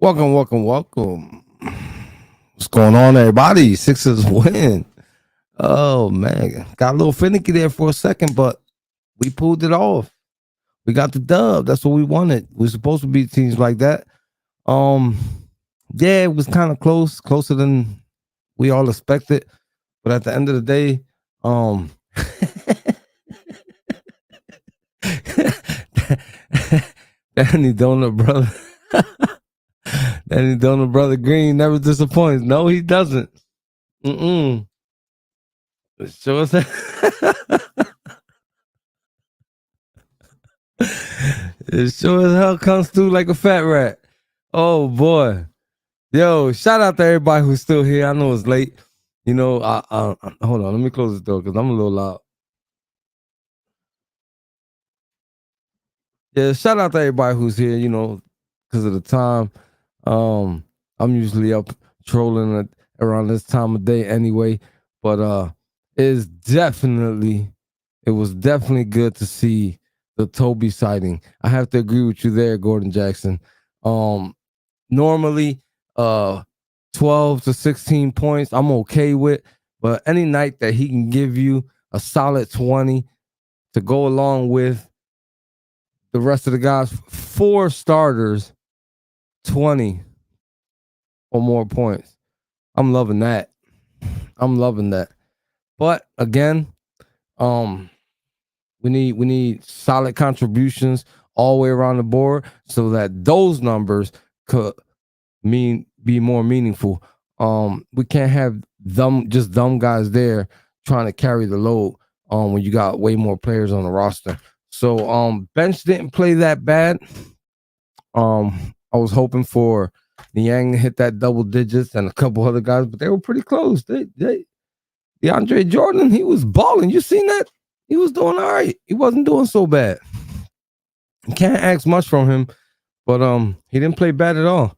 Welcome. What's going on, everybody? Sixers win. Oh man, got a little finicky there for a second, but we pulled it off. We got the dub. That's what we wanted. We're supposed to beat teams like that. Yeah, it was kind of closer than we all expected. But at the end of the day, Danny Donut brother. Danny Donut brother Green never disappoints. No, he doesn't. It sure as it sure as hell comes through like a fat rat. Oh boy. Yo, shout out to everybody who's still here. I know it's late. You know, hold on, let me close the door because I'm a little loud. Yeah, shout out to everybody who's here, you know, because of the time. I'm usually up trolling around this time of day anyway. But it was definitely good to see the Toby sighting. I have to agree with you there, Gordon Jackson. Normally 12 to 16 points I'm okay with, but any night that he can give you a solid 20 to go along with the rest of the guys, 4 starters, 20 or more points. I'm loving that. But again, we need solid contributions all the way around the board so that those numbers could be more meaningful. We can't have dumb guys there trying to carry the load when you got way more players on the roster. So bench didn't play that bad. I was hoping for Niang to hit that double digits and a couple other guys, but they were pretty close. DeAndre Jordan, he was balling. You seen that? He was doing all right. He wasn't doing so bad. You can't ask much from him, but he didn't play bad at all.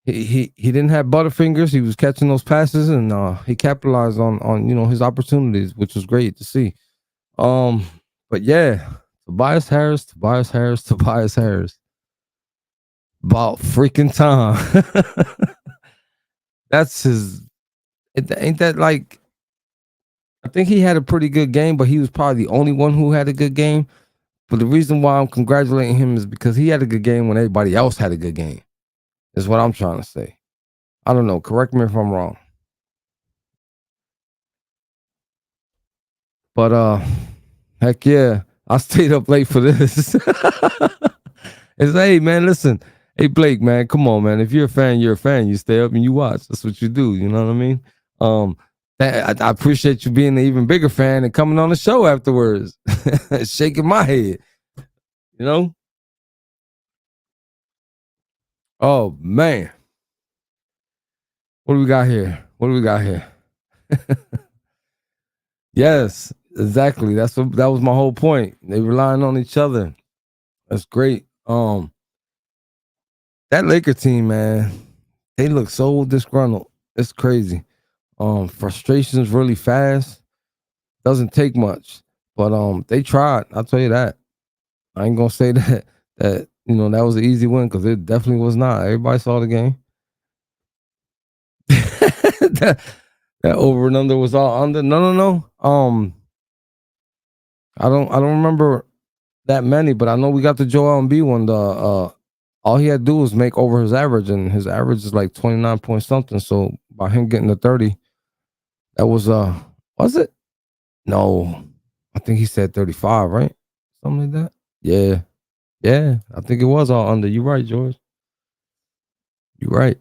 He didn't have butterfingers. He was catching those passes, and he capitalized on his opportunities, which was great to see. But yeah, Tobias Harris. About freaking time. That's his. Ain't that like? I think he had a pretty good game, but he was probably the only one who had a good game. But the reason why I'm congratulating him is because he had a good game when everybody else had a good game. Is what I'm trying to say. I don't know. Correct me if I'm wrong. But heck yeah, I stayed up late for this. It's hey man, listen, hey Blake, man, come on, man. If you're a fan, you're a fan. You stay up and you watch. That's what you do. You know what I mean? Um, I appreciate you being an even bigger fan and coming on the show afterwards, shaking my head. You know? Oh man, what do we got here? What do we got here? Yes, exactly. That was my whole point. They relying on each other. That's great. That Laker team, man, they look so disgruntled. It's crazy. Frustration's really fast. Doesn't take much, but they tried. I'll tell you that. I ain't gonna say that that was an easy win because it definitely was not. Everybody saw the game. that, that over and under was all under. No. I don't remember that many, but I know we got the Joel Embiid one. All he had to do was make over his average, and his average is like 29 point something. So by him getting the 30, that was it? No, I think he said 35, right? Something like that. Yeah, yeah. I think it was all under. You're right, George. You're right.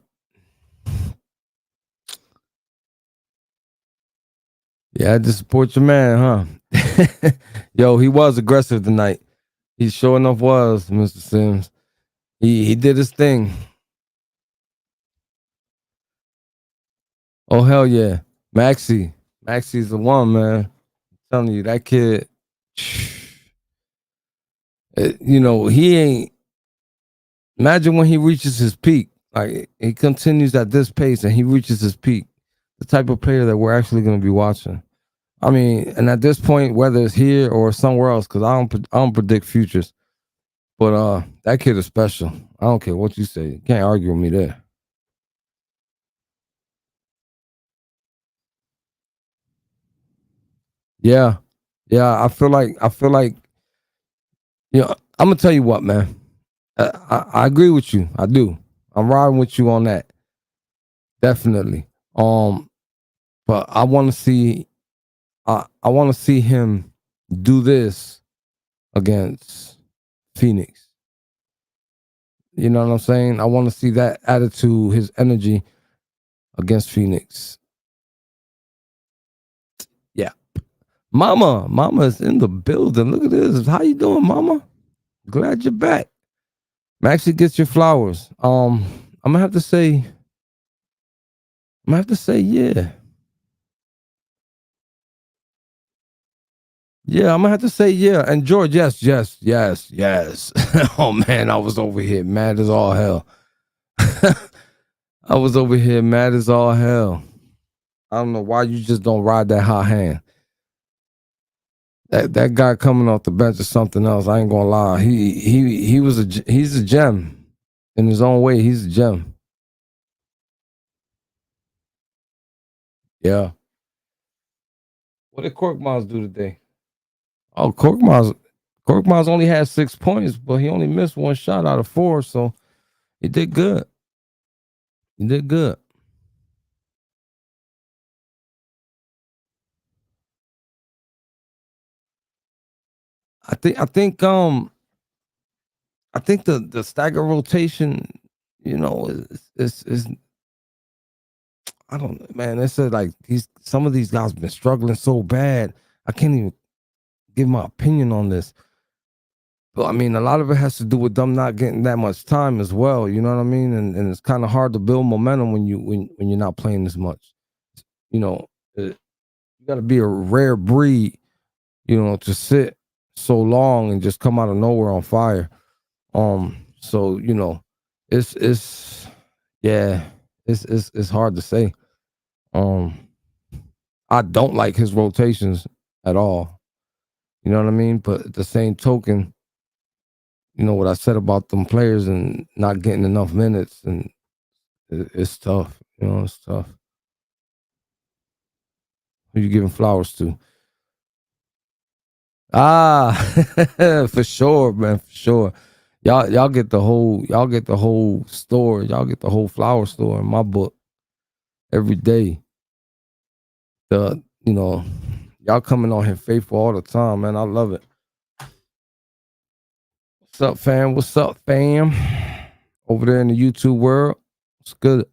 Yeah, I just support your man, huh? Yo, he was aggressive tonight. He sure enough was, Mr. Sims. He did his thing. Oh hell yeah, Maxie. Maxie's the one, man. I'm telling you, that kid. He ain't. Imagine when he reaches his peak. Like he continues at this pace and he reaches his peak. The type of player that we're actually going to be watching. I mean, and at this point, whether it's here or somewhere else, because I don't predict futures. But that kid is special. I don't care what you say. You can't argue with me there. Yeah, yeah. I feel like I'm gonna tell you what, man. I agree with you. I do. I'm riding with you on that. Definitely. But I want to see. I want to see him do this against Phoenix. You know what I'm saying? I want to see that attitude, his energy against Phoenix. Yeah. Mama's in the building. Look at this. How you doing, Mama? Glad you're back. Maxie gets your flowers. I'm gonna have to say, yeah. Yeah, I'm gonna have to say yeah. And George, yes. Oh man, I was over here mad as all hell. I was over here mad as all hell. I don't know why you just don't ride that hot hand. That guy coming off the bench is something else. I ain't gonna lie. He's a gem in his own way. He's a gem. Yeah. What did Korkmaz do today? Oh, Korkmaz only had 6 points, but he only missed one shot out of four, so he did good. He did good. I think the stagger rotation, is I don't know, man. They said like some of these guys been struggling so bad. I can't even give my opinion on this. But I mean, a lot of it has to do with them not getting that much time as well. You know what I mean? And it's kind of hard to build momentum when you're not playing as much. You know, you got to be a rare breed, to sit so long and just come out of nowhere on fire. So it's yeah, it's hard to say. Um, I don't like his rotations at all. You know what I mean? But at the same token, what I said about them players and not getting enough minutes, and it's tough. It's tough. Who you giving flowers to? Ah, for sure, man, for sure. Y'all get the whole store. Y'all get the whole flower store in my book every day. Y'all coming on here faithful all the time, man. I love it. What's up, fam? What's up, fam? Over there in the YouTube world, it's good.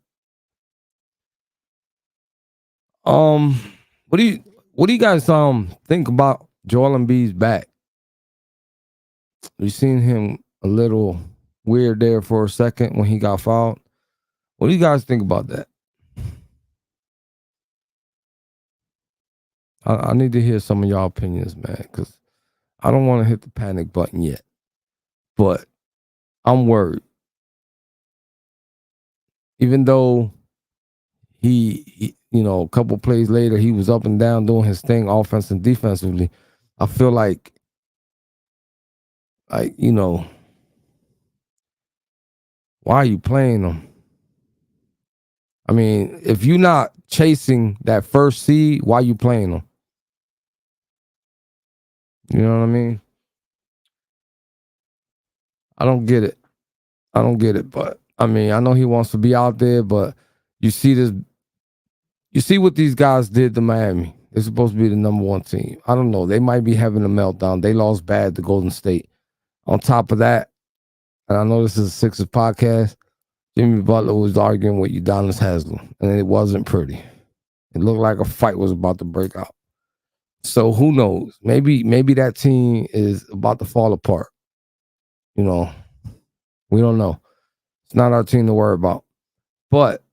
What do you guys think about Joel Embiid's back? You seen him a little weird there for a second when he got fouled. What do you guys think about that? I need to hear some of y'all opinions, man, because I don't want to hit the panic button yet, but I'm worried. Even though he a couple plays later, he was up and down doing his thing, offense and defensively. I feel like why are you playing him? I mean, if you're not chasing that first seed, why are you playing him? You know what I mean? I don't get it. But I mean, I know he wants to be out there, but you see what these guys did to Miami. They're supposed to be the number one team. I don't know. They might be having a meltdown. They lost bad to Golden State. On top of that, and I know this is a Sixers podcast, Jimmy Butler was arguing with Udonis Haslem, and it wasn't pretty. It looked like a fight was about to break out. So who knows? Maybe that team is about to fall apart. We don't know. It's not our team to worry about. But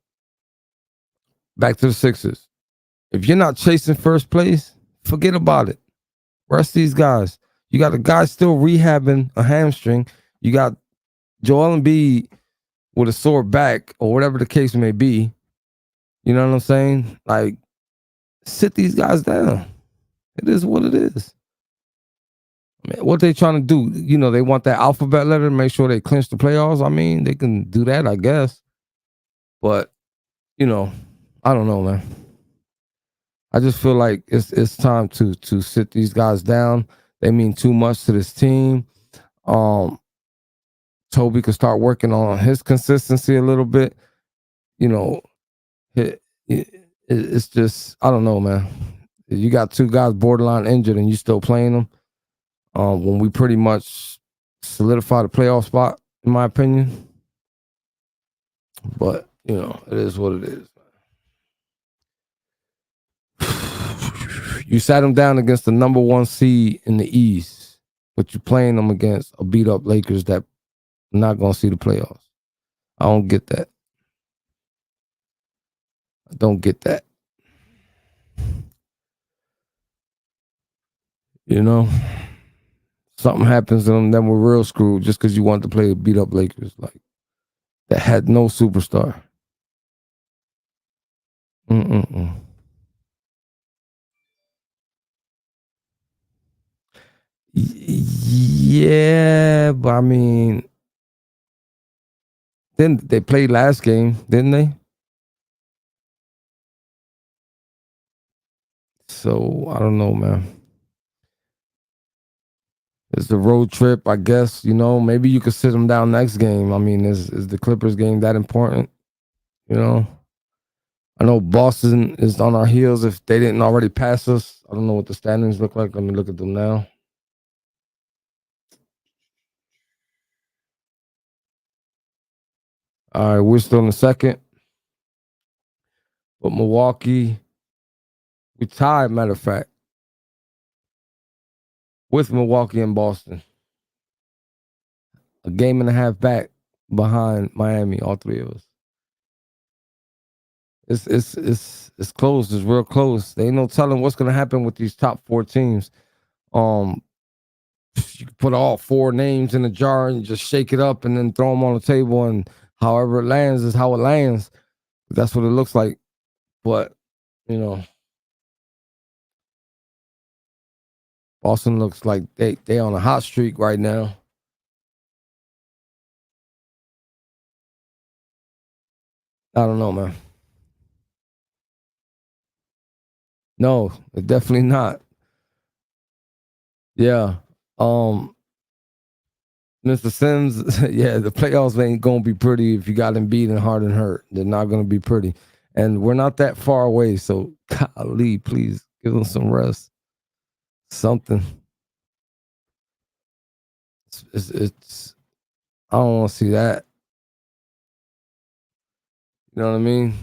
back to the Sixers. If you're not chasing first place, forget about it. Rest these guys. You got a guy still rehabbing a hamstring. You got Joel Embiid with a sore back or whatever the case may be. You know what I'm saying? Like, sit these guys down. It is what it is. I mean, what they trying to do? They want that alphabet letter to make sure they clinch the playoffs. I mean, they can do that, I guess. But, I don't know, man. I just feel like it's time to sit these guys down. They mean too much to this team. Toby could start working on his consistency a little bit. It's just, I don't know, man. You got two guys borderline injured and you still playing them. When we pretty much solidified the playoff spot, in my opinion. But it is what it is. You sat them down against the number one seed in the East, but you're playing them against a beat up Lakers that are not going to see the playoffs. I don't get that. I don't get that. Something happens to them, then we're real screwed just because you want to play a beat up Lakers like that had no superstar. Yeah, but I mean, then they played last game, didn't they? So I don't know, man. It's a road trip, I guess. Maybe you could sit them down next game. I mean, is the Clippers game that important? I know Boston is on our heels if they didn't already pass us. I don't know what the standings look like. Let me look at them now. All right, we're still in the second. But Milwaukee, we tied, matter of fact, with Milwaukee and Boston. A game and a half back behind Miami, all three of us. It's close. It's real close. There ain't no telling what's gonna happen with these top four teams. You can put all four names in a jar and just shake it up and then throw them on the table, and however it lands is how it lands. That's what it looks like. But Boston looks like they on a hot streak right now. I don't know, man. No, definitely not. Yeah. Mr. Sims, yeah, the playoffs ain't gonna be pretty if you got Embiid and Harden hurt. They're not gonna be pretty. And we're not that far away, so golly, please give them some rest. Something. It's I don't want to see that. You know what I mean?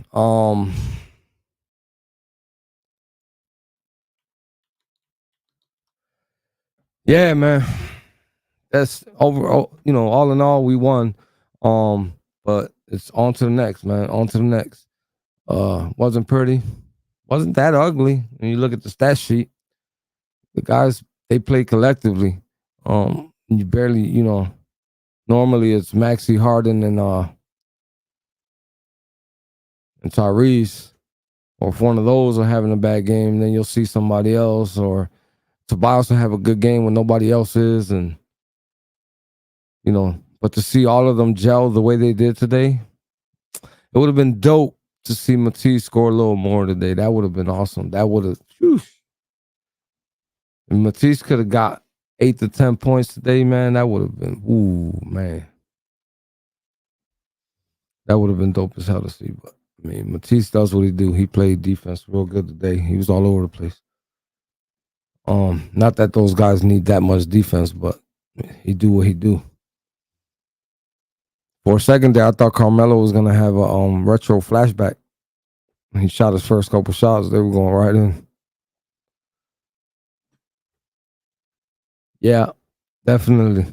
Yeah, man. That's overall, all in all, we won. But it's on to the next, man. On to the next. Wasn't pretty. Wasn't that ugly. When you look at the stat sheet, the guys they play collectively. You barely, normally it's Maxi Harden and Tyrese. Or if one of those are having a bad game, then you'll see somebody else. Or Tobias will have a good game when nobody else is, and but to see all of them gel the way they did today, it would have been dope to see Matisse score a little more today. That would have been awesome. That would have, if Matisse could have got 8 to 10 points today, man, that would have been, man. That would have been dope as hell to see. But I mean, Matisse does what he do. He played defense real good today. He was all over the place. Not that those guys need that much defense, but he do what he do. For a second there, I thought Carmelo was gonna have a retro flashback. He shot his first couple shots. They were going right in. Yeah, definitely.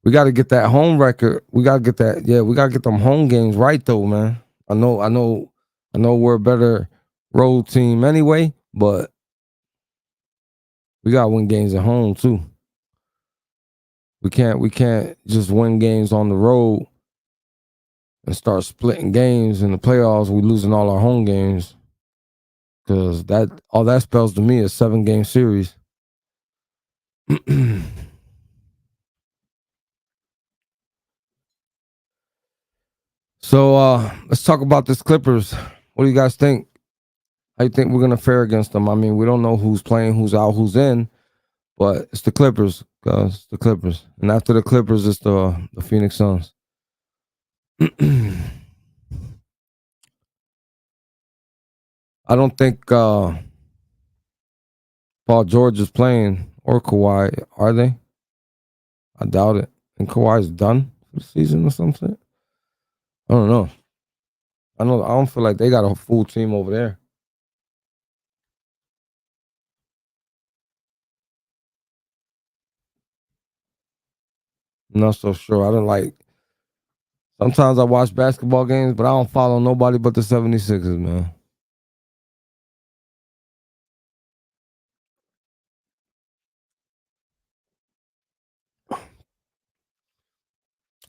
We got to get that home record. We got to get that. Yeah, we got to get them home games right though, man. I know. We're a better road team anyway, but we got to win games at home too. We can't just win games on the road and start splitting games in the playoffs. We losing all our home games because all that spells to me is 7-game series. So let's talk about this Clippers. What do you guys think? How you think we're gonna fare against them? I mean, we don't know who's playing, who's out, who's in, but it's the Clippers, guys. It's the Clippers, and after the Clippers, it's the Phoenix Suns. I don't think Paul George is playing or Kawhi. Are they? I doubt it. And Kawhi's done for the season or something. I don't know. I don't feel like they got a full team over there. I'm not so sure. I don't like. Sometimes I watch basketball games, but I don't follow nobody but the 76ers, man.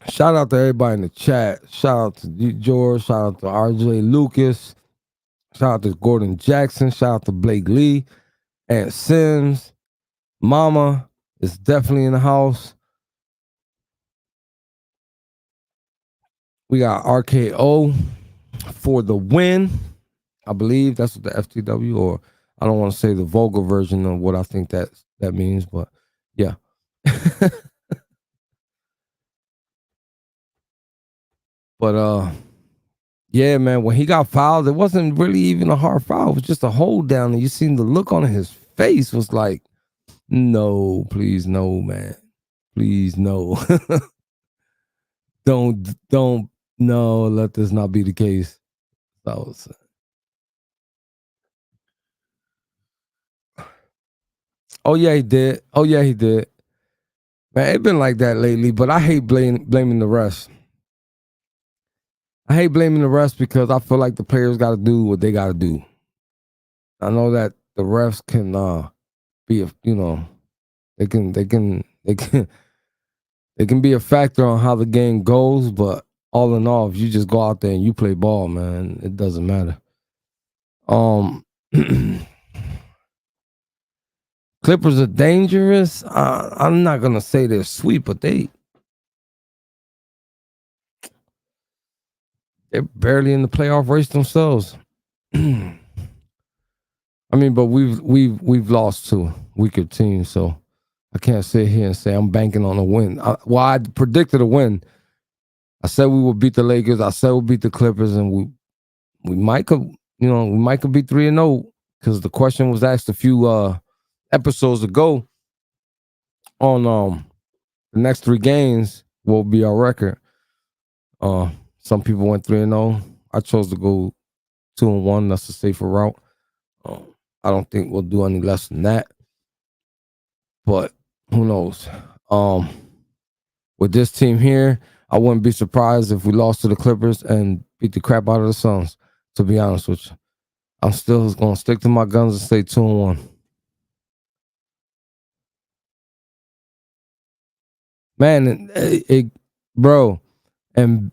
Shout out to everybody in the chat. Shout out to George. Shout out to RJ Lucas. Shout out to Gordon Jackson. Shout out to Blake Lee. Aunt Sims. Mama is definitely in the house. We got RKO for the win. I believe that's what the FTW, or I don't want to say the vulgar version of what I think that means, but yeah. But yeah, man, when he got fouled, it wasn't really even a hard foul. It was just a hold down, and you seen the look on his face was like, no, please, no, man, please, no, don't, no, let this not be the case. That was, oh yeah, he did. Oh yeah, he did. Man, it been like that lately, but I hate blaming the refs. I hate blaming the refs because I feel like the players got to do what they got to do. I know that the refs can be a, they can they can be a factor on how the game goes, but all in all, if you just go out there and you play ball, man, it doesn't matter. Clippers are dangerous. I'm not gonna say they're sweet, but they're barely in the playoff race themselves. I mean, but we've lost to weaker teams, so I can't sit here and say I'm banking on a win. I predicted a win. I said we would beat the Lakers. I said we'll beat the Clippers, and we might could we might could be 3-0 because the question was asked a few episodes ago on the next 3 games will be our record. Some people went 3-0. I chose to go 2-1. That's a safer route. I don't think we'll do any less than that. But who knows? With this team here, I wouldn't be surprised if we lost to the Clippers and beat the crap out of the Suns, to be honest with you. I'm still going to stick to my guns and say 2-1. Man, bro, and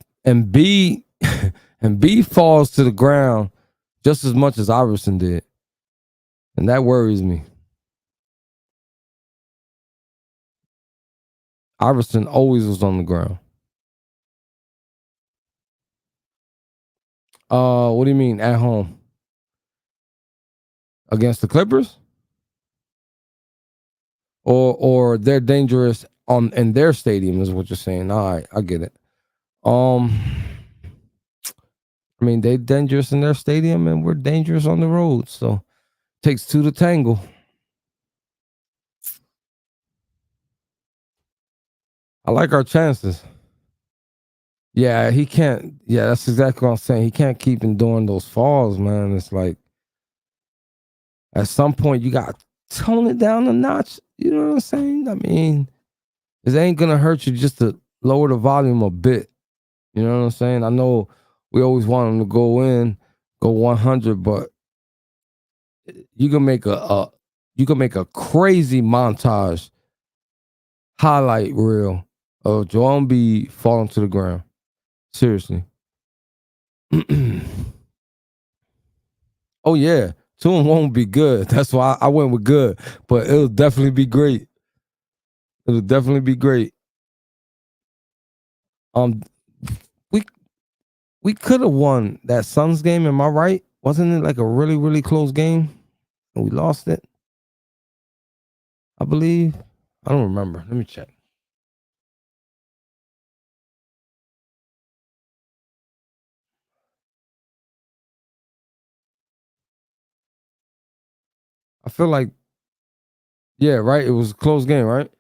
B and B falls to the ground just as much as Iverson did. And that worries me. Iverson always was on the ground. What do you mean at home? Against the Clippers? Or they're dangerous in their stadium is what you're saying. All right, I get it. I mean, they dangerous in their stadium and we're dangerous on the road. So it takes 2 to tangle. I like our chances. Yeah, he can't. Yeah, that's exactly what I'm saying. He can't keep enduring those falls, man. It's like at some point you got to tone it down a notch. You know what I'm saying? I mean, it ain't gonna hurt you just to lower the volume a bit. You know what I'm saying? I know we always want him to go 100, but you can make a crazy montage highlight reel of Joel Embiid falling to the ground. Seriously. Oh yeah, 2-1 won't be good. That's why I went with good, but it'll definitely be great. It'll definitely be great. We could have won that Suns game. Am I right? Wasn't it like a really really close game, and we lost it? I believe. I don't remember. Let me check. I feel like, yeah, right. It was a close game, right?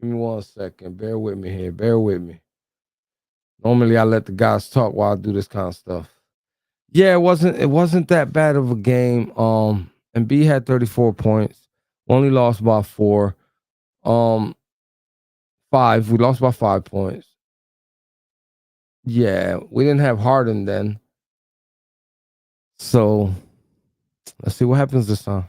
Give me 1 second. Bear with me here. Bear with me. Normally, I let the guys talk while I do this kind of stuff. Yeah, it wasn't that bad of a game. And B had 34 points. Only lost by 4. Um, 5. We lost by 5 points. Yeah, we didn't have Harden then. So let's see what happens this time.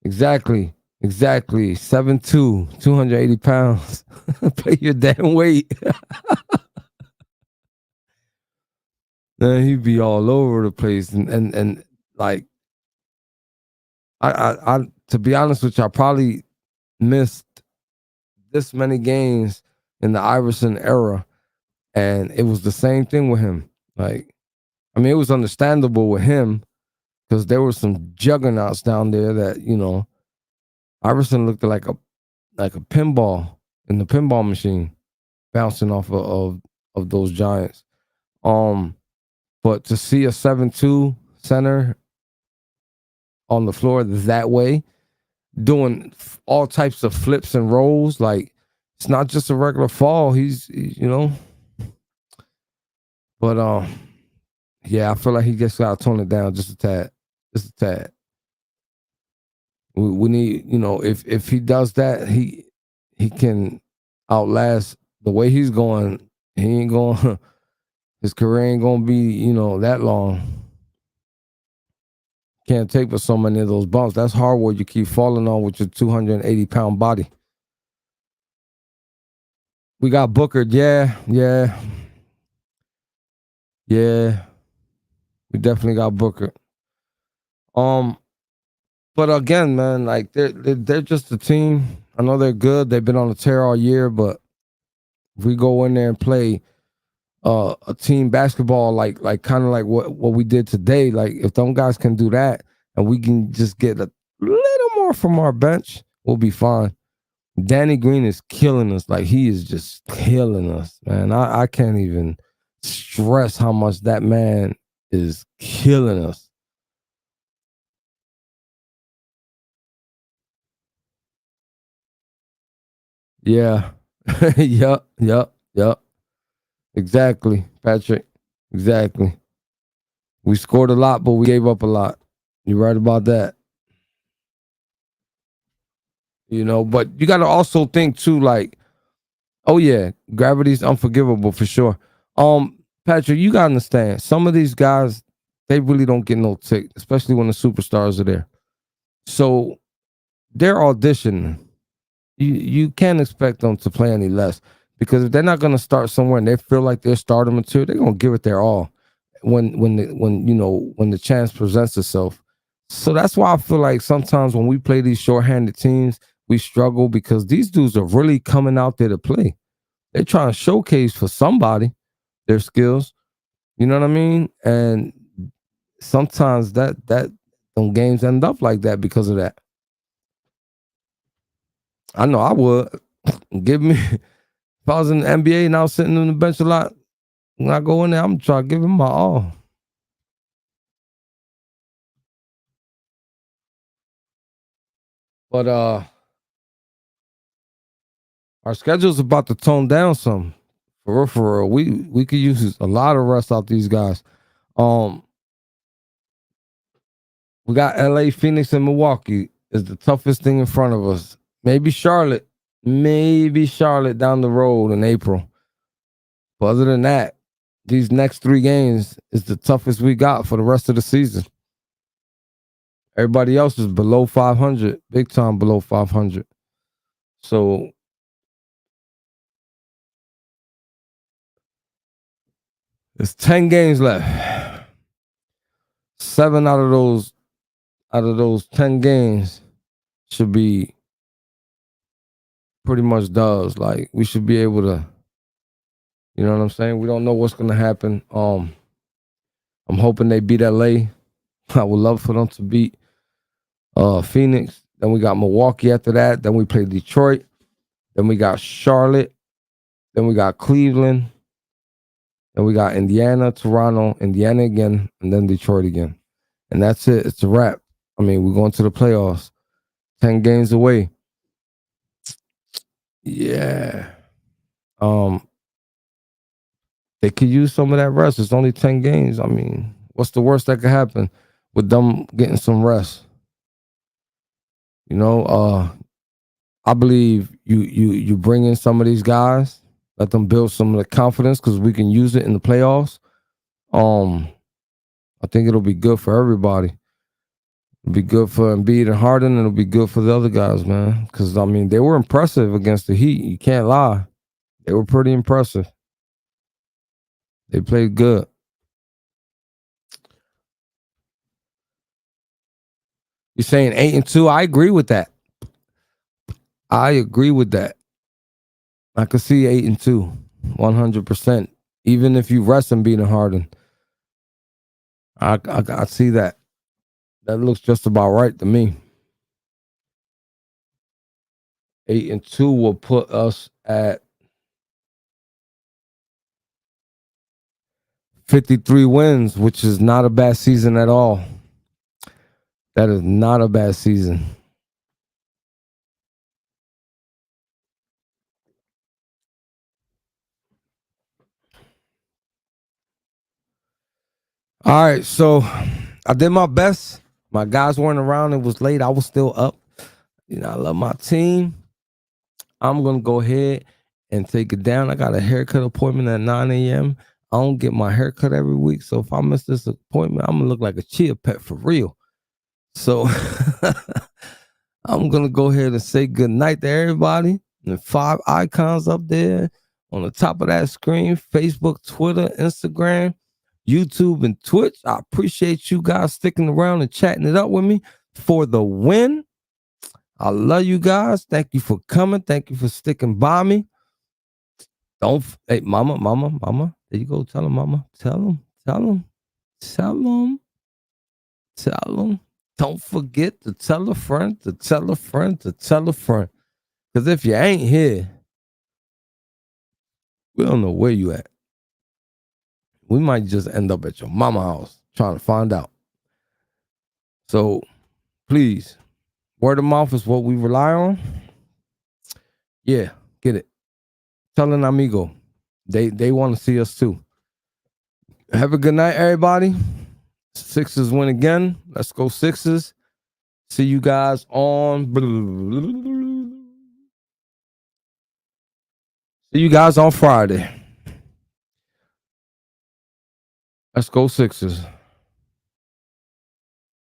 Exactly. 7'2", 280 pounds. Play your damn weight. Then he'd be all over the place. And like I to be honest with you, I probably missed this many games in the Iverson era. And it was the same thing with him. Like, I mean, it was understandable with him because there were some juggernauts down there that, Iverson looked like a pinball in the pinball machine, bouncing off of those giants. But to see a 7'2" center on the floor that way, doing all types of flips and rolls, like it's not just a regular fall. But yeah, I feel like he just got to tone it down just a tad, just a tad. We need, if he does that, he can outlast the way he's going. He ain't going. His career ain't gonna be, that long. Can't take but so many of those bumps. That's hardwood you keep falling on with your 280-pound body. We got Booker, yeah. We definitely got Booker. But again, man, like they're just a team. I know they're good. They've been on a tear all year, but if we go in there and play a team basketball like kind of like what we did today, like if them guys can do that and we can just get a little more from our bench, we'll be fine. Danny Green is killing us. Like, he is just killing us, man. I can't even stress how much that man is killing us. Yeah. Yup. Exactly, Patrick. Exactly. We scored a lot, but we gave up a lot. You're right about that. You know, but you got to also think too, like, oh yeah, gravity's unforgivable for sure. Patrick, you gotta understand, some of these guys, they really don't get no tick, especially when the superstars are there. So they're auditioning. You can't expect them to play any less, because if they're not gonna start somewhere and they feel like they're starting material, they're gonna give it their all when the chance presents itself. So that's why I feel like sometimes when we play these shorthanded teams, we struggle because these dudes are really coming out there to play. They're trying to showcase for somebody their skills. You know what I mean? And sometimes that them games end up like that because of that. I know I would. Give me if I was in the NBA and I was sitting on the bench a lot, when I go in there, I'm trying to give him my all. But our schedule's about to tone down some. For real. We could use a lot of rest out these guys. Um, we got LA, Phoenix, and Milwaukee is the toughest thing in front of us. Maybe Charlotte down the road in April. But other than that, these next 3 games is the toughest we got for the rest of the season. Everybody else is below 500, big time below 500. So it's 10 games left. 7 out of those 10 games should be pretty much dubs. Like, we should be able to, you know what I'm saying? We don't know what's gonna happen. I'm hoping they beat LA. I would love for them to beat Phoenix. Then we got Milwaukee after that. Then we play Detroit. Then we got Charlotte. Then we got Cleveland. Then we got Indiana, Toronto, Indiana again, and then Detroit again. And that's it. It's a wrap. I mean, we're going to the playoffs. 10 games away. Yeah. They could use some of that rest. It's only 10 games. I mean, what's the worst that could happen with them getting some rest? You know, I believe you bring in some of these guys, let them build some of the confidence because we can use it in the playoffs. I think it'll be good for everybody. It'll be good for Embiid and Harden, and it'll be good for the other guys, man. Because I mean, they were impressive against the Heat. You can't lie; they were pretty impressive. They played good. You're saying 8-2? I agree with that. I agree with that. I could see 8-2, 100%. Even if you rest Embiid and Harden, I see that. That looks just about right to me. 8-2 will put us at 53 wins, which is not a bad season at all. That is not a bad season. All right, so I did my best. My guys weren't around. It was late. I was still up. You know, I love my team. I'm going to go ahead and take it down. I got a haircut appointment at 9 a.m. I don't get my haircut every week. So if I miss this appointment, I'm going to look like a chia pet for real. So I'm going to go ahead and say good night to everybody. And 5 icons up there on the top of that screen: Facebook, Twitter, Instagram, YouTube, and Twitch. I appreciate you guys sticking around and chatting it up with me for the win. I love you guys. Thank you for coming. Thank you for sticking by me. Hey, mama. There you go. Tell him, mama. Tell him. Don't forget to tell a friend, to tell a friend, to tell a friend. Because if you ain't here, we don't know where you at. We might just end up at your mama house trying to find out. So please, word of mouth is what we rely on. Yeah, get it. Tell an amigo. They want to see us too. Have a good night, everybody. Sixers win again. Let's go Sixers. See you guys on. See you guys on Friday. Let's go Sixers.